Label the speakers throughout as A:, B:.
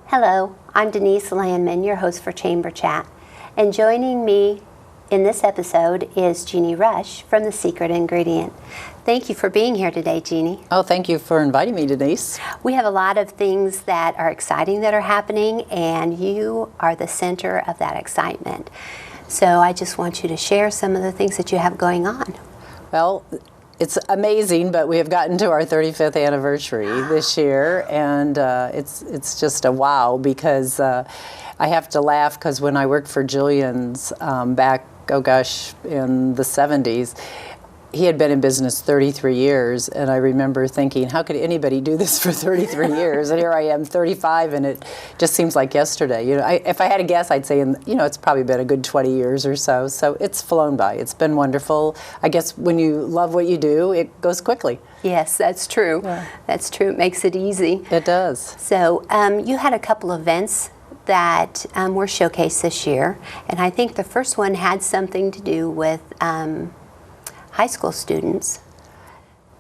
A: Hello, I'm Denise Landman, your host for Chamber Chat, and joining me in this episode is Jeannie Rush from The Secret Ingredient. Thank you for being here today, Jeannie.
B: Oh, thank you for inviting me, Denise.
A: We have a lot of things that are exciting that are happening, and you are the center of that excitement. So I just want you to share some of the things that you have going on.
B: Well, it's amazing, but we have gotten to our 35th anniversary this year, and it's just a wow because I have to laugh because when I worked for Julian's back, oh gosh, in the 70s, he had been in business 33 years, and I remember thinking, how could anybody do this for 33 years? And here I am, 35, and it just seems like yesterday. You know, if I had to guess, I'd say, it's probably been a good 20 years or so. So it's flown by. It's been wonderful. I guess when you love what you do, it goes quickly.
A: Yes, that's true.
B: Yeah.
A: That's true. It makes it easy.
B: It does.
A: So you had a couple events that were showcased this year, and I think the first one had something to do with high school students.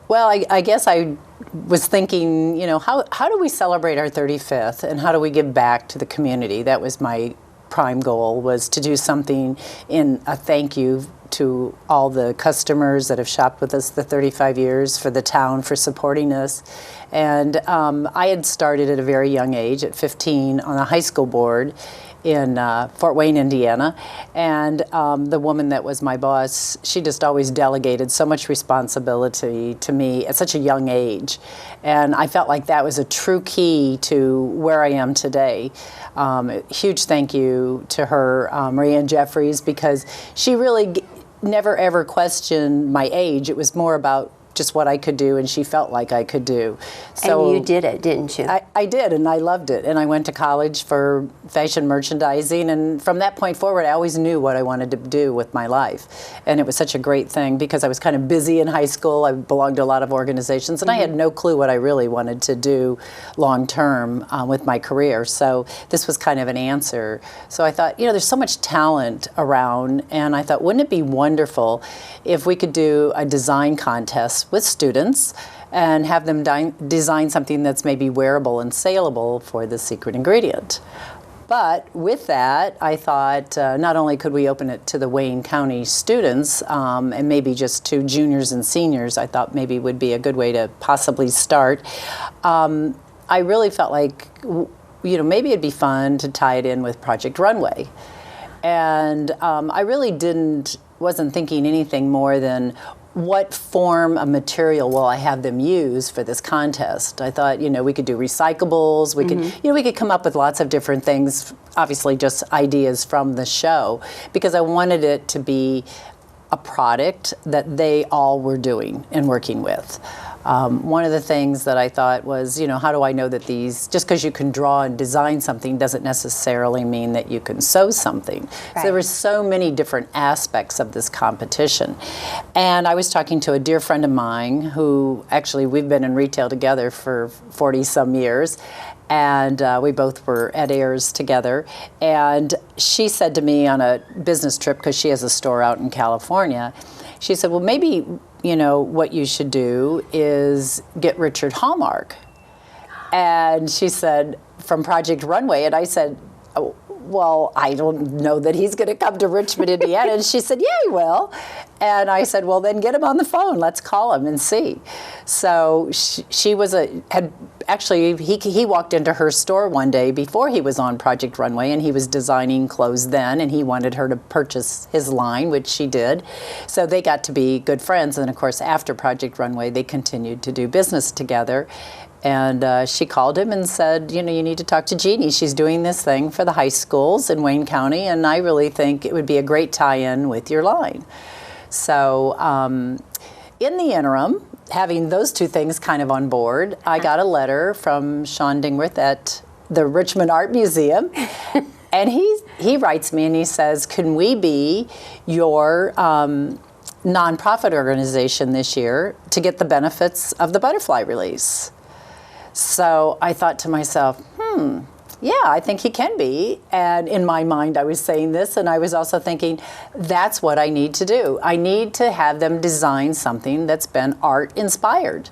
B: Well, I guess I was thinking, how do we celebrate our 35th and how do we give back to the community? That was my prime goal, was to do something in a thank you to all the customers that have shopped with us the 35 years, for the town for supporting us. And I had started at a very young age, at 15, on a high school board in Fort Wayne, Indiana, and the woman that was my boss, she just always delegated so much responsibility to me at such a young age, and I felt like that was a true key to where I am today. Huge thank you to her, Marianne Jeffries, because she really never ever questioned my age. It was more about just what I could do, and she felt like I could do. So
A: and you did it, didn't you?
B: I did, and I loved it. And I went to college for fashion merchandising, and from that point forward, I always knew what I wanted to do with my life. And it was such a great thing because I was kind of busy in high school. I belonged to a lot of organizations, and I had no clue what I really wanted to do long term with my career. So this was kind of an answer. So I thought, there's so much talent around, and I thought, wouldn't it be wonderful if we could do a design contest with students and have them design something that's maybe wearable and saleable for The Secret Ingredient. But with that, I thought not only could we open it to the Wayne County students and maybe just to juniors and seniors, I thought maybe would be a good way to possibly start. I really felt like, maybe it'd be fun to tie it in with Project Runway. And I really wasn't thinking anything more than, what form of material will I have them use for this contest? I thought, we could do recyclables. We could, we could come up with lots of different things. Obviously, just ideas from the show, because I wanted it to be a product that they all were doing and working with. One of the things that I thought was, how do I know that just because you can draw and design something doesn't necessarily mean that you can sew something. Right. So there were so many different aspects of this competition. And I was talking to a dear friend of mine who, actually, we've been in retail together for 40-some years. And we both were at Ayers together. And she said to me on a business trip, because she has a store out in California, she said, well, maybe, what you should do is get Richard Hallmark. And she said, from Project Runway. And I said, oh, well, I don't know that he's going to come to Richmond, Indiana. And she said, yeah, he will. And I said, well, then get him on the phone. Let's call him and see. So he walked into her store one day before he was on Project Runway, and he was designing clothes then, and he wanted her to purchase his line, which she did. So they got to be good friends. And of course, after Project Runway, they continued to do business together. And she called him and said, you need to talk to Jeannie. She's doing this thing for the high schools in Wayne County, and I really think it would be a great tie-in with your line. So in the interim, having those two things kind of on board, I got a letter from Sean Dingworth at the Richmond Art Museum. And he writes me and he says, can we be your nonprofit organization this year to get the benefits of the butterfly release? So I thought to myself, yeah, I think he can be. And in my mind, I was saying this, and I was also thinking, that's what I need to do. I need to have them design something that's been art inspired.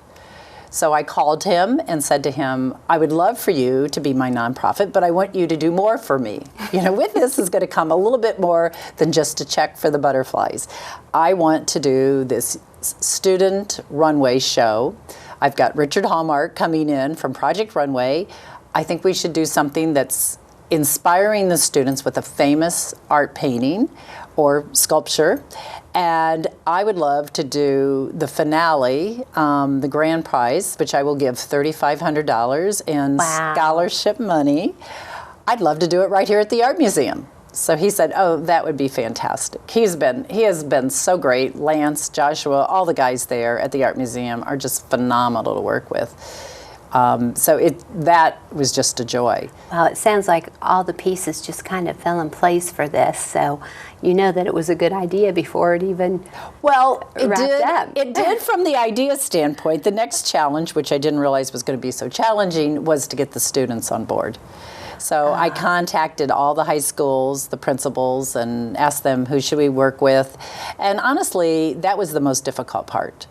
B: So I called him and said to him, I would love for you to be my nonprofit, but I want you to do more for me. With this is going to come a little bit more than just a check for the butterflies. I want to do this student runway show. I've got Richard Hallmark coming in from Project Runway. I think we should do something that's inspiring the students with a famous art painting or sculpture. And I would love to do the finale, the grand prize, which I will give $3,500 in scholarship money. I'd love to do it right here at the Art Museum. So he said, oh, that would be fantastic. He has been so great. Lance, Joshua, all the guys there at the Art Museum are just phenomenal to work with. So that was just a joy.
A: Well, it sounds like all the pieces just kind of fell in place for this. So you know that it was a good idea before it even wrapped up.
B: It did from the idea standpoint. The next challenge, which I didn't realize was going to be so challenging, was to get the students on board. So I contacted all the high schools, the principals, and asked them who should we work with. And honestly, that was the most difficult part.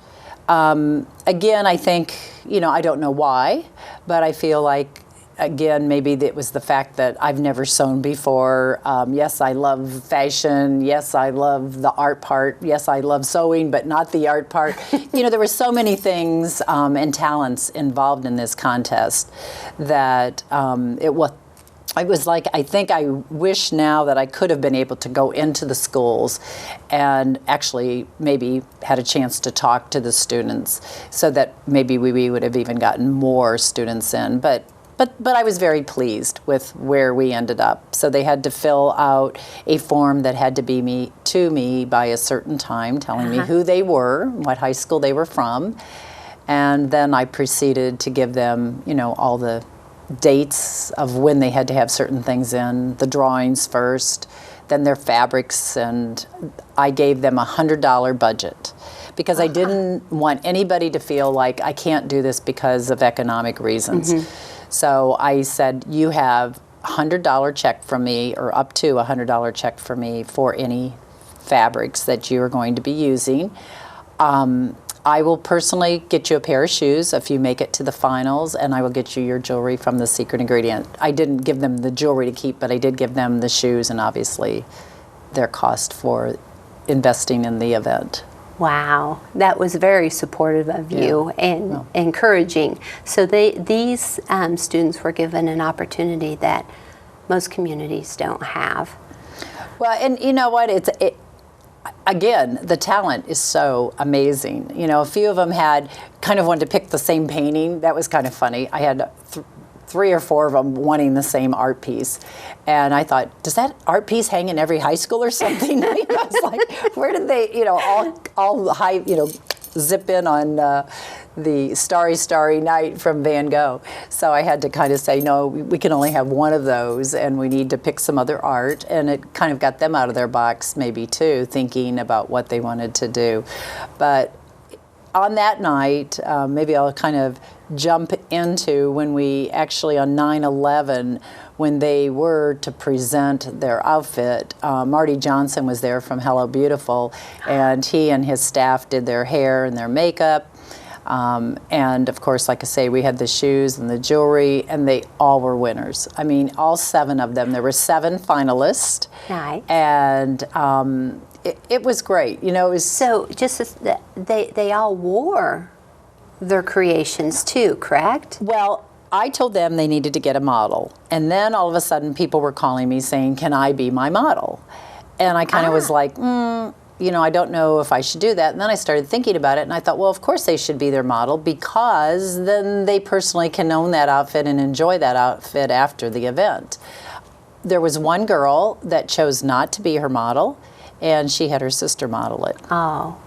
B: Again, I think, I don't know why, but I feel like, again, maybe it was the fact that I've never sewn before. Yes, I love fashion. Yes, I love the art part. Yes, I love sewing, but not the art part. There were so many things and talents involved in this contest that I was like, I think I wish now that I could have been able to go into the schools and actually maybe had a chance to talk to the students so that maybe we would have even gotten more students in. But I was very pleased with where we ended up. So they had to fill out a form that had to be to me by a certain time, telling me who they were, what high school they were from. And then I proceeded to give them, all the dates of when they had to have certain things in, the drawings first, then their fabrics, and I gave them a $100 budget because I didn't want anybody to feel like I can't do this because of economic reasons. So I said, you have a $100 check from me, or up to a $100 check from me for any fabrics that you are going to be using. I will personally get you a pair of shoes if you make it to the finals, and I will get you your jewelry from the secret ingredient. I didn't give them the jewelry to keep, but I did give them the shoes and obviously their cost for investing in the event.
A: Wow, that was very supportive of you and encouraging. So these students were given an opportunity that most communities don't have.
B: Well, and you know what, again, the talent is so amazing. A few of them had kind of wanted to pick the same painting. That was kind of funny. I had 3 or 4 of them wanting the same art piece. And I thought, does that art piece hang in every high school or something? I was like, where did they, all high, zip in on the Starry, Starry Night from Van Gogh. So I had to kind of say, no, we can only have one of those, and we need to pick some other art. And it kind of got them out of their box, maybe, too, thinking about what they wanted to do. But on that night, maybe I'll kind of jump into when we actually, on 9/11, when they were to present their outfit, Marty Johnson was there from Hello Beautiful, and he and his staff did their hair and their makeup. And of course, like I say, we had the shoes and the jewelry, and they all were winners. I mean, all 7 of them. There were 7 finalists.
A: Nice.
B: And it was great. It was
A: so just as they all wore their creations too, correct?
B: Well, I told them they needed to get a model, and then all of a sudden, people were calling me saying, "Can I be my model?" And I kind of was like, I don't know if I should do that. And then I started thinking about it, and I thought, well, of course they should be their model, because then they personally can own that outfit and enjoy that outfit after the event. There was one girl that chose not to be her model, and she had her sister model it.
A: Oh,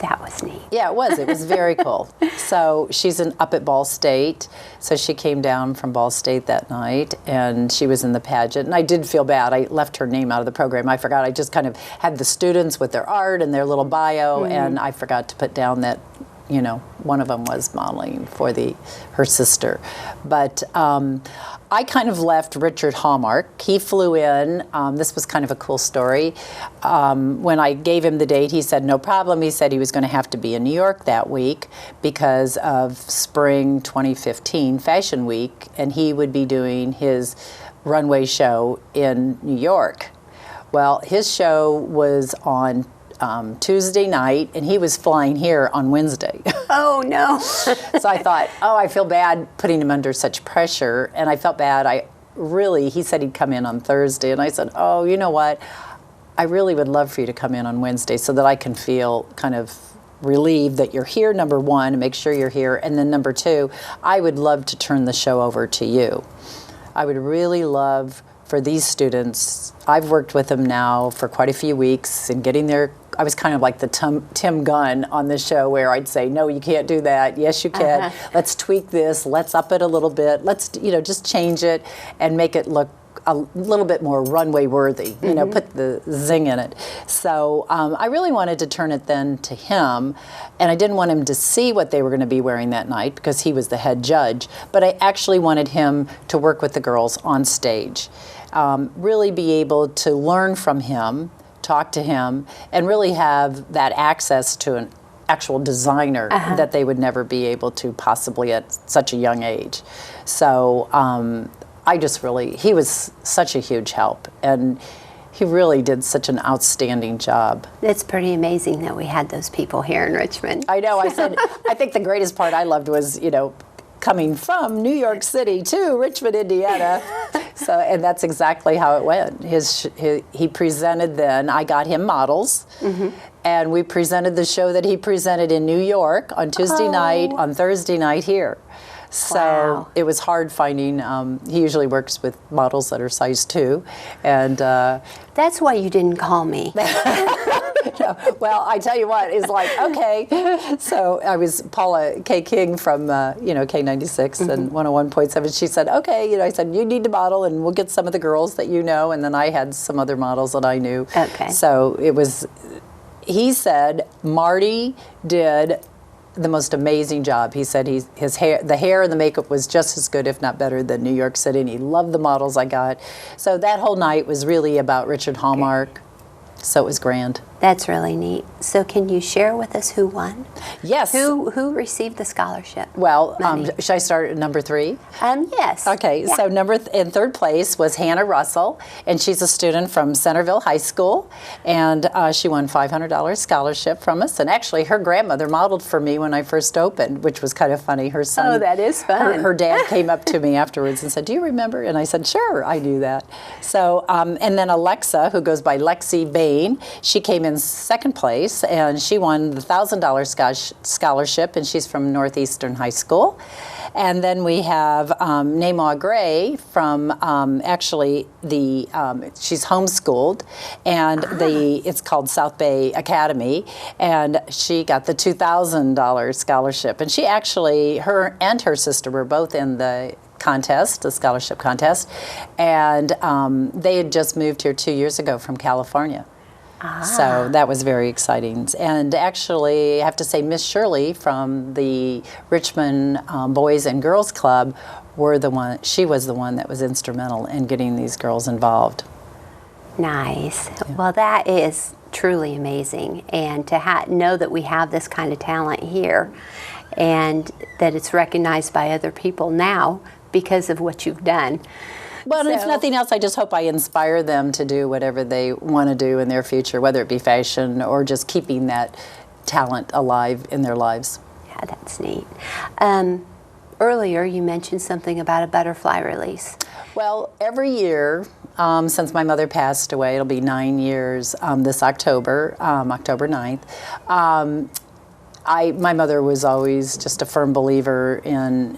A: that was neat.
B: Yeah, it was. It was very cool. So she's up at Ball State. So she came down from Ball State that night, and she was in the pageant. And I did feel bad. I left her name out of the program. I forgot. I just kind of had the students with their art and their little bio, and I forgot to put down that, one of them was modeling for her sister. But I kind of left Richard Hallmark. He flew in. This was kind of a cool story. When I gave him the date, he said no problem. He said he was going to have to be in New York that week because of spring 2015 Fashion Week, and he would be doing his runway show in New York. Well, his show was on Tuesday night, and he was flying here on Wednesday.
A: Oh, no.
B: So I thought, I feel bad putting him under such pressure, and I felt bad. He said he'd come in on Thursday, and I said, oh, you know what? I really would love for you to come in on Wednesday so that I can feel kind of relieved that you're here, number one, and make sure you're here, and then number two, I would love to turn the show over to you. I would really love for these students, I've worked with them now for quite a few weeks and getting I was kind of like the Tim Gunn on the show where I'd say, no, you can't do that. Yes, you can. Let's tweak this. Let's up it a little bit. Let's, just change it and make it look a little bit more runway worthy, put the zing in it. So I really wanted to turn it then to him, and I didn't want him to see what they were going to be wearing that night because he was the head judge, but I actually wanted him to work with the girls on stage, really be able to learn from him, talk to him, and really have that access to an actual designer that they would never be able to possibly at such a young age. So he was such a huge help, and he really did such an outstanding job.
A: It's pretty amazing that we had those people here in Richmond.
B: I know, I think the greatest part I loved was, coming from New York City to Richmond, Indiana. So, and that's exactly how it went. He presented then, I got him models, and we presented the show that he presented in New York on Tuesday night, on Thursday night here. So it was hard finding, he usually works with models that are size 2. And
A: that's why you didn't call me.
B: Well, I tell you what, it's like, okay. So I was Paula K. King from, K96 and 101.7. She said, okay, I said, you need to model and we'll get some of the girls that you know. And then I had some other models that I knew.
A: Okay.
B: So he said, Marty did the most amazing job. He said the hair and the makeup was just as good, if not better, than New York City, and he loved the models I got. So that whole night was really about Richard Hallmark. So it was grand.
A: That's really neat. So can you share with us who won?
B: Yes.
A: Who received the scholarship?
B: Well, should I start at number 3?
A: Yes.
B: Okay, yeah. So in third place was Hannah Russell, and she's a student from Centerville High School, and she won $500 scholarship from us. And actually, her grandmother modeled for me when I first opened, which was kind of funny. Her son.
A: Oh, that is fun.
B: Her dad came up to me afterwards and said, "Do you remember?" And I said, "Sure, I knew that." So, and then Alexa, who goes by Lexi Bain, she came in second place, and she won the $1,000 scholarship, and she's from Northeastern High School. And then we have Neymar Gray from she's homeschooled, and it's called South Bay Academy, and she got the $2,000 scholarship. And she actually, her and her sister were both in the contest, the scholarship contest, and they had just moved here 2 years ago from California. So that was very exciting. And actually, I have to say, Miss Shirley from the Richmond Boys and Girls Club she was the one that was instrumental in getting these girls involved.
A: Nice. Yeah. Well, that is truly amazing. And to know that we have this kind of talent here and that it's recognized by other people now because of what you've done.
B: Well, if nothing else, I just hope I inspire them to do whatever they want to do in their future, whether it be fashion or just keeping that talent alive in their lives.
A: Yeah, that's neat. Earlier, you mentioned something about a butterfly release.
B: Well, every year, since my mother passed away, it'll be 9 years this October, October 9th. My mother was always just a firm believer in,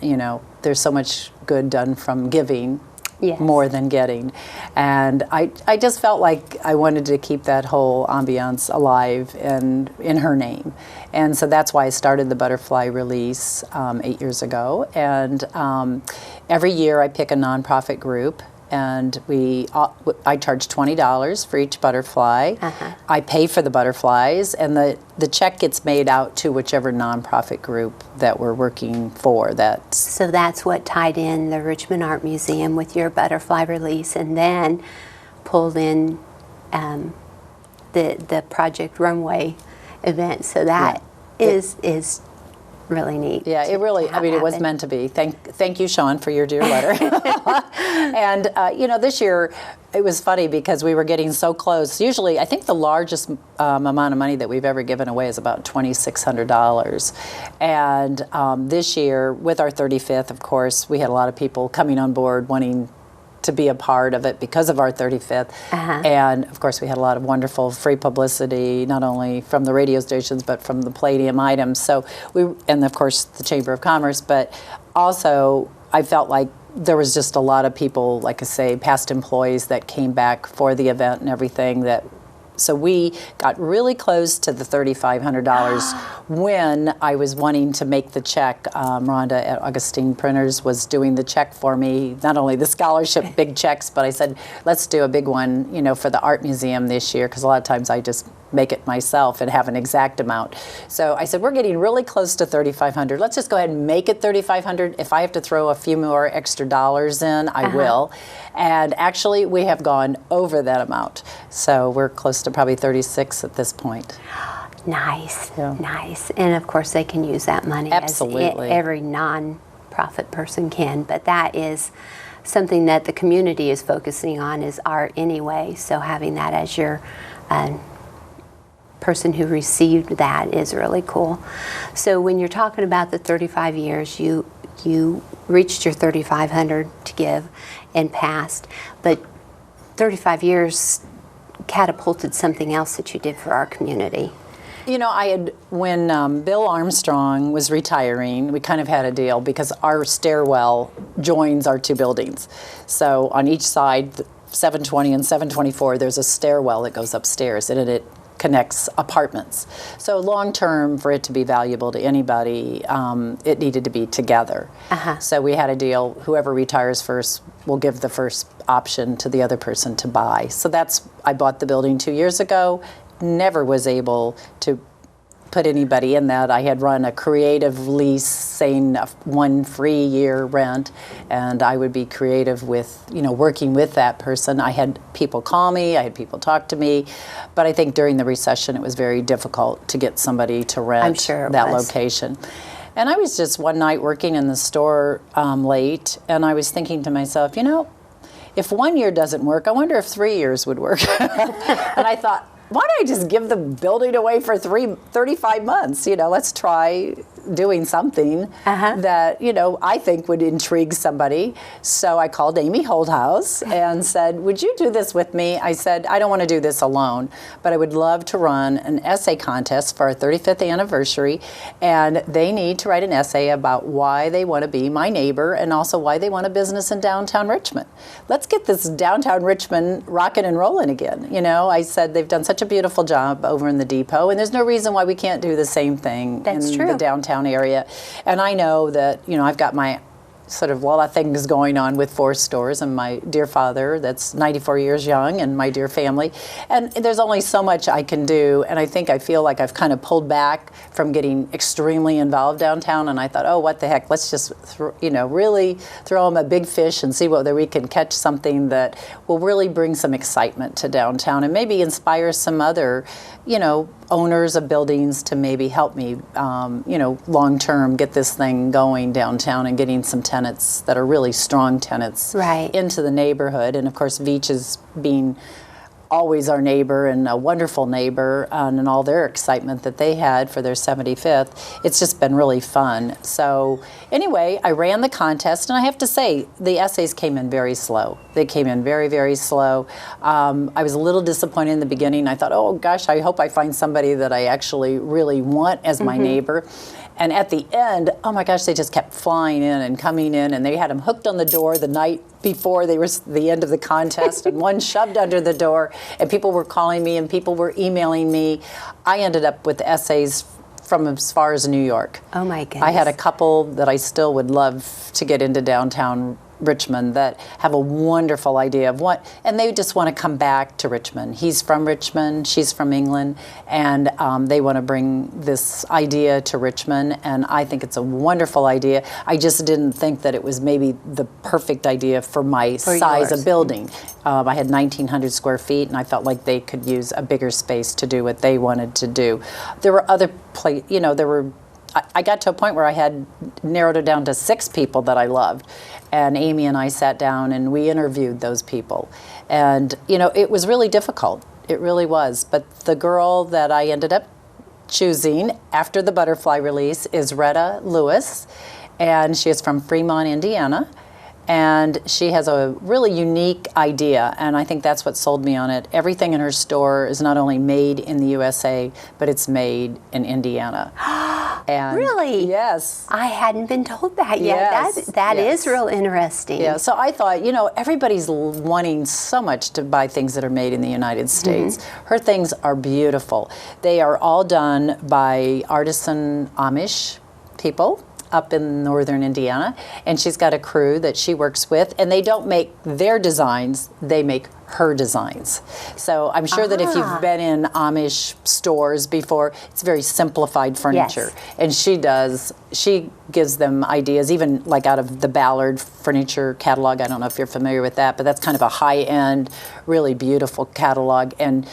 B: there's so much good done from giving. Yes. More than getting. And I just felt like I wanted to keep that whole ambiance alive and in her name. And so that's why I started the butterfly release 8 years ago. And every year I pick a nonprofit group and I charge $20 for each butterfly. I pay for the butterflies, and the check gets made out to whichever nonprofit group that we're working for.
A: So that's what tied in the Richmond Art Museum with your butterfly release, and then pulled in the Project Runway event. So that is really neat.
B: Yeah, it really, I mean, it was meant to be. Thank you, Sean, for your dear letter. And, this year, it was funny because we were getting so close. Usually, I think the largest amount of money that we've ever given away is about $2,600. And this year, with our 35th, of course, we had a lot of people coming on board wanting to be a part of it because of our 35th. And of course we had a lot of wonderful free publicity, not only from the radio stations but from the Palladium items. So and of course the Chamber of Commerce, but also I felt like there was just a lot of people, like I say, past employees that came back for the event and everything. So we got really close to the $3,500 when I was wanting to make the check. Rhonda at Augustine Printers was doing the check for me, not only the scholarship big checks, but I said, let's do a big one, for the art museum this year, because a lot of times I just make it myself and have an exact amount. So I said, we're getting really close to $3,500. Let's just go ahead and make it $3,500. If I have to throw a few more extra dollars in, I will. And actually, we have gone over that amount. So we're close to probably 36 at this point.
A: Nice, nice. And of course, they can use that money.
B: Absolutely.
A: As every non-profit person can. But that is something that the community is focusing on, is art anyway. So having that as your person who received that is really cool. So when you're talking about the 35 years, you reached your $3,500 to give and passed, but 35 years catapulted something else that you did for our community. When Bill Armstrong was retiring, we kind of had a deal because our stairwell joins our two buildings. So on each side, 720 and 724, there's a stairwell that goes upstairs, and it connects apartments. So long term, for it to be valuable to anybody, it needed to be together. So we had a deal, whoever retires first will give the first option to the other person to buy. So I bought the building 2 years ago, never was able to put anybody in that. I had run a creative lease saying 1 free year rent, and I would be creative with, working with that person. I had people call me, I had people talk to me, but I think during the recession it was very difficult to get somebody to rent that location. And I was just one night working in the store late, and I was thinking to myself, if 1 year doesn't work, I wonder if 3 years would work. And I thought, why don't I just give the building away for 35 months? Let's try doing something that, I think would intrigue somebody. So I called Amy Holdhouse and said, would you do this with me? I said, I don't want to do this alone, but I would love to run an essay contest for our 35th anniversary. And they need to write an essay about why they want to be my neighbor and also why they want a business in downtown Richmond. Let's get this downtown Richmond rocking and rolling again. I said they've done such a beautiful job over in the depot, and there's no reason why we can't do the same thing the downtown area. And I know that, I've got my sort of a lot of things going on with 4 stores and my dear father that's 94 years young and my dear family. And there's only so much I can do, and I feel like I've kind of pulled back from getting extremely involved downtown, and I thought, oh, what the heck, let's just, really throw them a big fish and see whether we can catch something that will really bring some excitement to downtown and maybe inspire some other, owners of buildings to maybe help me, long term get this thing going downtown and getting some tenants that are really strong tenants into the neighborhood. And of course, Veach's being always our neighbor and a wonderful neighbor, and all their excitement that they had for their 75th. It's just been really fun. So anyway, I ran the contest, and I have to say, the essays came in very slow. They came in very, very slow. I was a little disappointed in the beginning. I thought, oh gosh, I hope I find somebody that I actually really want as my neighbor. And at the end, oh my gosh, they just kept flying in and coming in, and they had them hooked on the door the night before they were the end of the contest, and one shoved under the door, and people were calling me and people were emailing me. I ended up with essays from as far as New York. Oh my goodness.
B: I had a couple that I still would love to get into downtown Richmond that have a wonderful idea of what, and they just want to come back to Richmond. He's from Richmond, she's from England, and they want to bring this idea to Richmond, and I think it's a wonderful idea. I just didn't think that it was maybe the perfect idea for my size of building. I had 1,900 square feet, and I felt like they could use a bigger space to do what they wanted to do. There were other I got to a point where I had narrowed it down to 6 people that I loved. And Amy and I sat down and we interviewed those people. And, it was really difficult. It really was. But the girl that I ended up choosing after the butterfly release is Retta Lewis. And she is from Fremont, Indiana. And she has a really unique idea, and I think that's what sold me on it. Everything in her store is not only made in the USA, but it's made in Indiana. And
A: really?
B: Yes.
A: I hadn't been told that yet.
B: Yes.
A: That
B: Yes.
A: is real interesting.
B: Yeah, so I thought, everybody's wanting so much to buy things that are made in the United States. Her things are beautiful. They are all done by artisan Amish people up in northern Indiana, and she's got a crew that she works with, and they don't make their designs, they make her designs. So I'm sure that if you've been in Amish stores before, it's very simplified furniture.
A: Yes.
B: And she gives them ideas, even like out of the Ballard furniture catalog. I don't know if you're familiar with that, but that's kind of a high-end, really beautiful catalog. And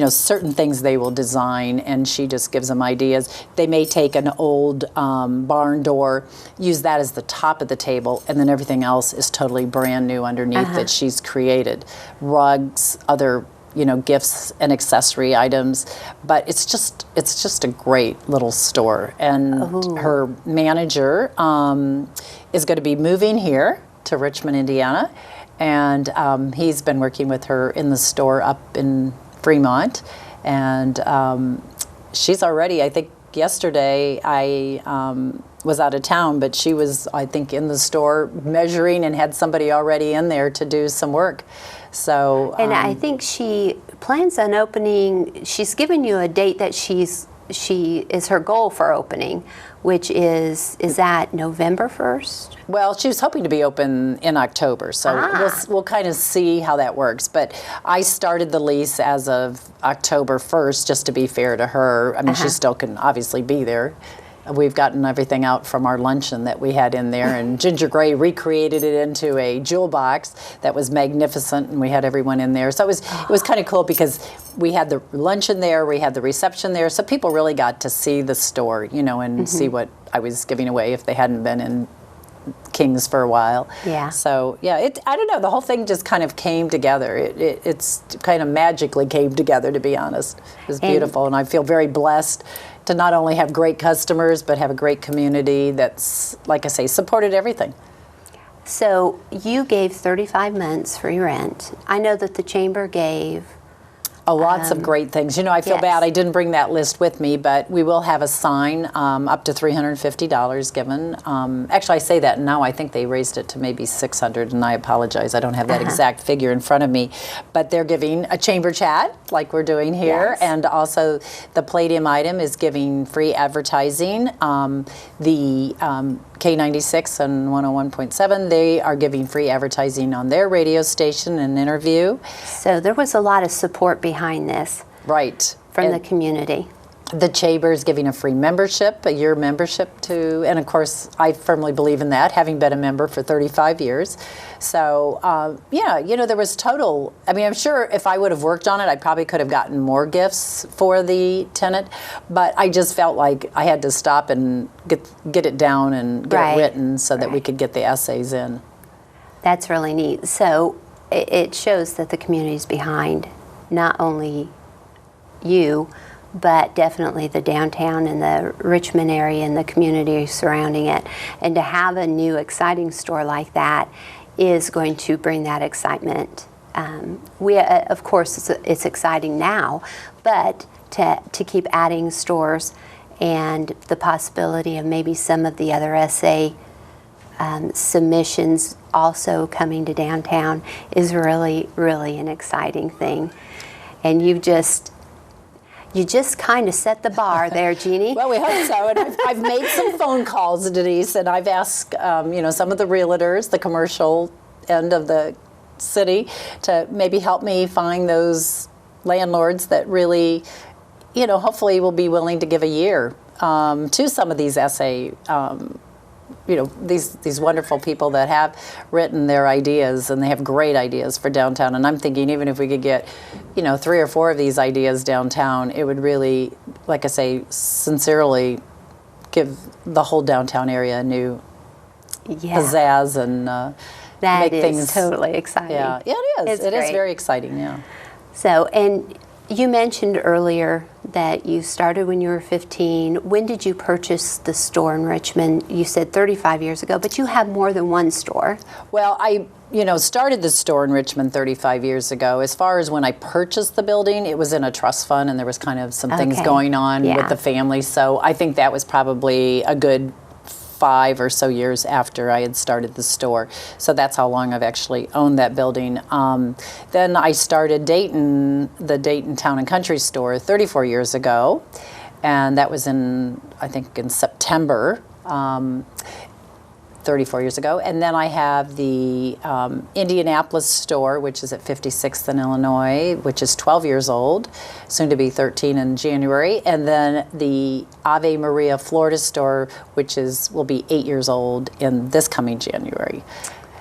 B: certain things they will design, and she just gives them ideas. They may take an old barn door, use that as the top of the table, and then everything else is totally brand new underneath that she's created. Rugs, other gifts and accessory items, but it's just a great little store. And her manager is going to be moving here to Richmond, Indiana, and he's been working with her in the store up in Fremont, and she's already, I think yesterday I was out of town, but she was, I think, in the store measuring and had somebody already in there to do some work. So,
A: and I think she plans on opening. She's given you a date that she is her goal for opening, which is that November 1st?
B: Well, she was hoping to be open in October, so we'll kind of see how that works. But I started the lease as of October 1st, just to be fair to her. I mean, she still can obviously be there. We've gotten everything out from our luncheon that we had in there, and Ginger Gray recreated it into a jewel box that was magnificent, and we had everyone in there. So it was kind of cool because we had the luncheon there, we had the reception there, so people really got to see the store, and see what I was giving away if they hadn't been in Kings for a while.
A: Yeah.
B: So yeah, I don't know, the whole thing just kind of came together. It's kind of magically came together, to be honest. It was beautiful, and I feel very blessed to not only have great customers, but have a great community that's, like I say, supported everything.
A: So you gave 35 months free rent. I know that the chamber gave
B: Lots of great things. I feel bad I didn't bring that list with me, but we will have a sign up to $350 given. Actually, I say that, and now I think they raised it to maybe $600, and I apologize. I don't have that exact figure in front of me. But they're giving a chamber chat, like we're doing here, and also the Palladium item is giving free advertising. The K96 and 101.7, they are giving free advertising on their radio station and interview.
A: So there was a lot of support behind this.
B: Right.
A: From the community.
B: The chamber is giving a free membership, a year membership to, and of course, I firmly believe in that, having been a member for 35 years. So, yeah, there was total, I mean, I'm sure if I would have worked on it, I probably could have gotten more gifts for the tenant, but I just felt like I had to stop and get it down and get it written so that we could get the essays in. That's
A: really neat. So it shows that the community's behind not only you, but definitely the downtown and the Richmond area and the community surrounding it. And to have a new exciting store like that is going to bring that excitement. Of course, it's exciting now, but to keep adding stores and the possibility of maybe some of the other essay submissions also coming to downtown is really, really an exciting thing. And You just kind of set the bar there, Jeannie.
B: Well, we hope so. And I've made some phone calls, Denise, and I've asked, some of the realtors, the commercial end of the city, to maybe help me find those landlords that really, hopefully will be willing to give a year to some of these essay, these wonderful people that have written their ideas, and they have great ideas for downtown. And I'm thinking even if we could get, 3 or 4 of these ideas downtown, it would really, like I say, sincerely give the whole downtown area a new pizzazz and
A: that
B: make
A: is
B: things
A: totally exciting.
B: Yeah, it is. It is very exciting. Yeah.
A: So, and you mentioned earlier that you started when you were 15. When did you purchase the store in Richmond? You said 35 years ago, but you have more than one store.
B: Well, I started the store in Richmond 35 years ago. As far as when I purchased the building, it was in a trust fund, and there was kind of some things going on with the family. So I think that was probably a good 5 or so years after I had started the store. So that's how long I've actually owned that building. Then I started the Dayton Town and Country store 34 years ago. And that was in September, 34 years ago. And then I have the Indianapolis store, which is at 56th and Illinois, which is 12 years old, soon to be 13 in January. And then the Ave Maria, Florida store, which will be 8 years old in this coming January.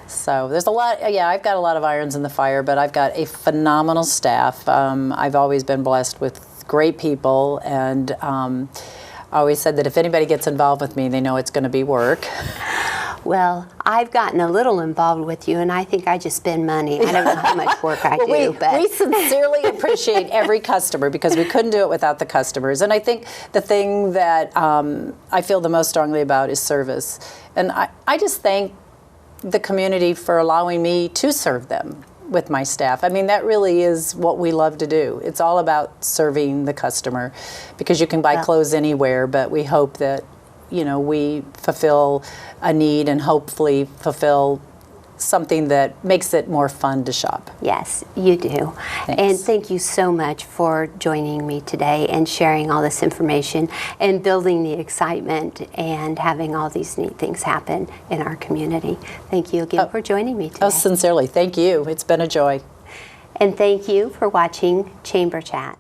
B: So there's a lot, I've got a lot of irons in the fire, but I've got a phenomenal staff. I've always been blessed with great people, and I always said that if anybody gets involved with me, they know it's going to be work.
A: Well, I've gotten a little involved with you, and I think I just spend money. I don't know how much work I do. But
B: we sincerely appreciate every customer, because we couldn't do it without the customers. And I think the thing that I feel the most strongly about is service. And I just thank the community for allowing me to serve them with my staff. I mean, that really is what we love to do. It's all about serving the customer, because you can buy clothes anywhere, but we hope that we fulfill a need and hopefully fulfill something that makes it more fun to shop.
A: Yes, you do.
B: Thanks.
A: And thank you so much for joining me today and sharing all this information and building the excitement and having all these neat things happen in our community. Thank you again for joining me today.
B: Oh, sincerely, thank you. It's been a joy.
A: And thank you for watching Chamber Chat.